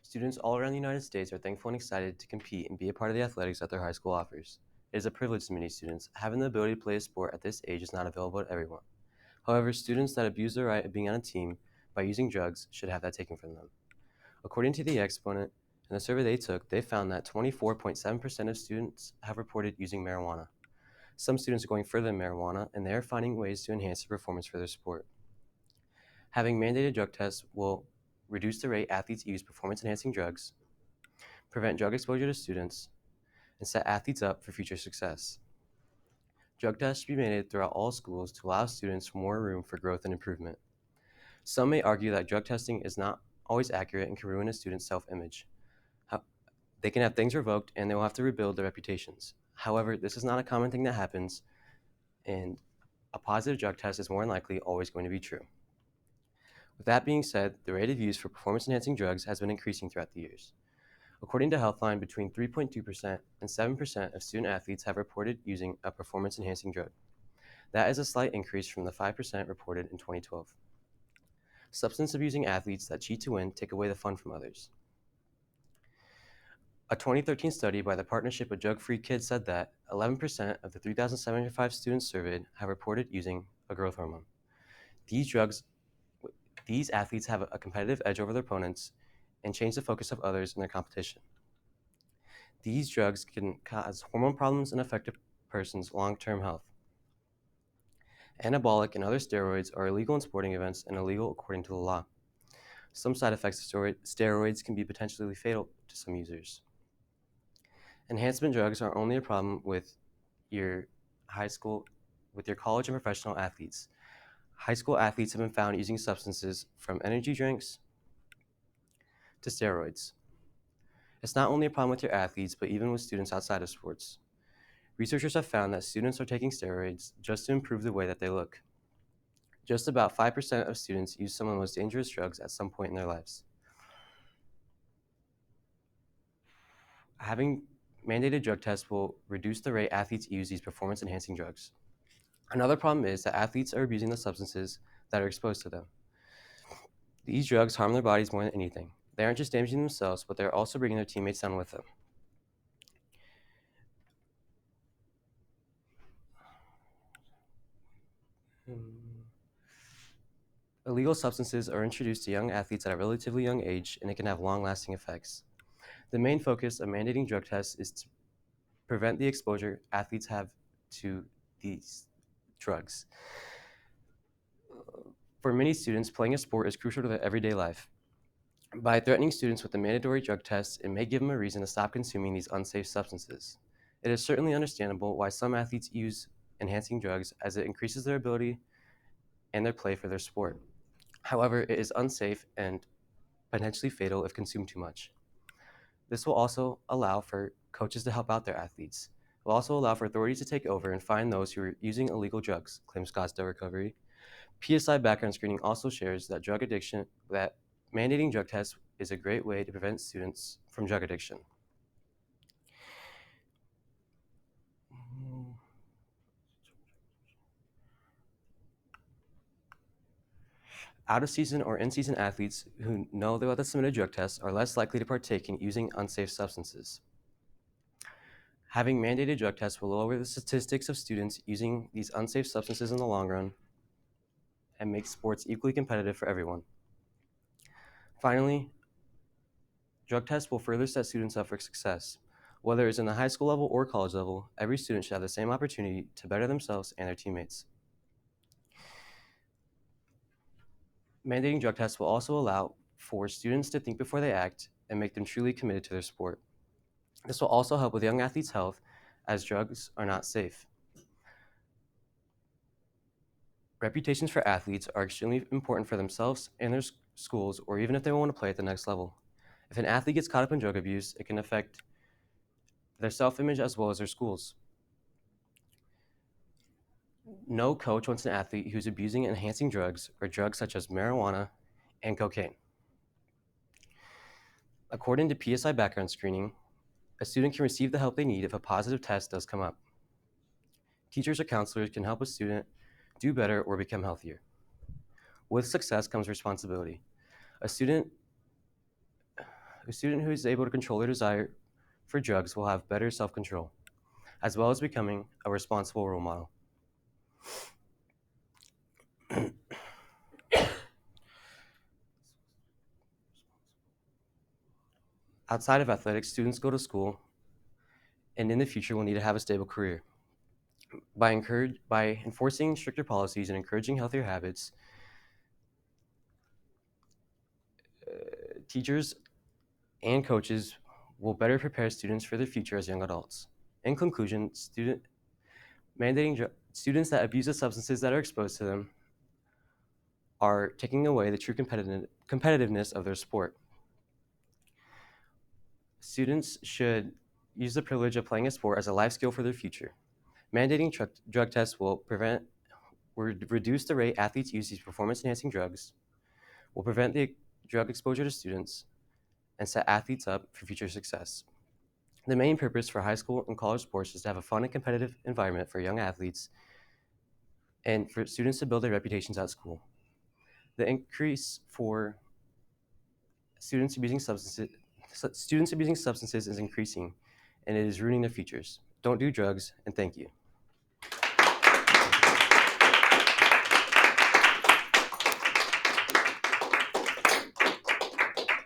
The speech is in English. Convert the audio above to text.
Students all around the United States are thankful and excited to compete and be a part of the athletics that their high school offers. It is a privilege to many students. Having the ability to play a sport at this age is not available to everyone. However, students that abuse their right of being on a team by using drugs should have that taken from them. According to the Exponent, in a survey they took, they found that 24.7% of students have reported using marijuana. Some students are going further than marijuana, and they are finding ways to enhance their performance for their sport. Having mandated drug tests will reduce the rate athletes use performance-enhancing drugs, prevent drug exposure to students, and set athletes up for future success. Drug tests should be mandated throughout all schools to allow students more room for growth and improvement. Some may argue that drug testing is not always accurate and can ruin a student's self-image. They can have things revoked and they will have to rebuild their reputations. However, this is not a common thing that happens, and a positive drug test is more than likely always going to be true. With that being said, the rate of use for performance-enhancing drugs has been increasing throughout the years. According to Healthline, between 3.2% and 7% of student athletes have reported using a performance-enhancing drug. That is a slight increase from the 5% reported in 2012. Substance-abusing athletes that cheat to win take away the fun from others. A 2013 study by the Partnership of Drug-Free Kids said that 11% of the 3,705 students surveyed have reported using a growth hormone. These athletes have a competitive edge over their opponents and change the focus of others in their competition. These drugs can cause hormone problems and affect a person's long-term health. Anabolic and other steroids are illegal in sporting events and illegal according to the law. Some side effects of steroids can be potentially fatal to some users. Enhancement drugs are only a problem with your college and professional athletes. High school athletes have been found using substances from energy drinks to steroids. It's not only a problem with your athletes, but even with students outside of sports. Researchers have found that students are taking steroids just to improve the way that they look. Just about 5% of students use some of the most dangerous drugs at some point in their lives. Having mandated drug tests will reduce the rate athletes use these performance-enhancing drugs. Another problem is that athletes are abusing the substances that are exposed to them. These drugs harm their bodies more than anything. They aren't just damaging themselves, but they're also bringing their teammates down with them. Illegal substances are introduced to young athletes at a relatively young age, and it can have long-lasting effects. The main focus of mandating drug tests is to prevent the exposure athletes have to these drugs. For many students, playing a sport is crucial to their everyday life. By threatening students with the mandatory drug tests, it may give them a reason to stop consuming these unsafe substances. It is certainly understandable why some athletes use enhancing drugs, as it increases their ability and their play for their sport. However, it is unsafe and potentially fatal if consumed too much. This will also allow for coaches to help out their athletes. It will also allow for authorities to take over and find those who are using illegal drugs, claims Scottsdale Recovery. PSI background screening also shares that mandating drug tests is a great way to prevent students from drug addiction. Out-of-season or in-season athletes who know they'll have to submit a drug test are less likely to partake in using unsafe substances. Having mandated drug tests will lower the statistics of students using these unsafe substances in the long run and make sports equally competitive for everyone. Finally, drug tests will further set students up for success. Whether it's in the high school level or college level, every student should have the same opportunity to better themselves and their teammates. Mandating drug tests will also allow for students to think before they act and make them truly committed to their sport. This will also help with young athletes' health, as drugs are not safe. Reputations for athletes are extremely important for themselves and their schools, or even if they want to play at the next level. If an athlete gets caught up in drug abuse, it can affect their self-image as well as their schools. No coach wants an athlete who's abusing and enhancing drugs or drugs such as marijuana and cocaine. According to PSI background screening, a student can receive the help they need if a positive test does come up. Teachers or counselors can help a student do better or become healthier. With success comes responsibility. A student A student who is able to control their desire for drugs will have better self control, as well as becoming a responsible role model. Outside of athletics, students go to school and in the future will need to have a stable career. By enforcing stricter policies and encouraging healthier habits, teachers and coaches will better prepare students for their future as young adults. In conclusion, students that abuse the substances that are exposed to them are taking away the true competitiveness of their sport. Students should use the privilege of playing a sport as a life skill for their future. Mandating drug tests will reduce the rate athletes use these performance-enhancing drugs, will prevent the drug exposure to students, and set athletes up for future success. The main purpose for high school and college sports is to have a fun and competitive environment for young athletes and for students to build their reputations at school. The increase for students abusing substances is increasing, and it is ruining their futures. Don't do drugs, and thank you.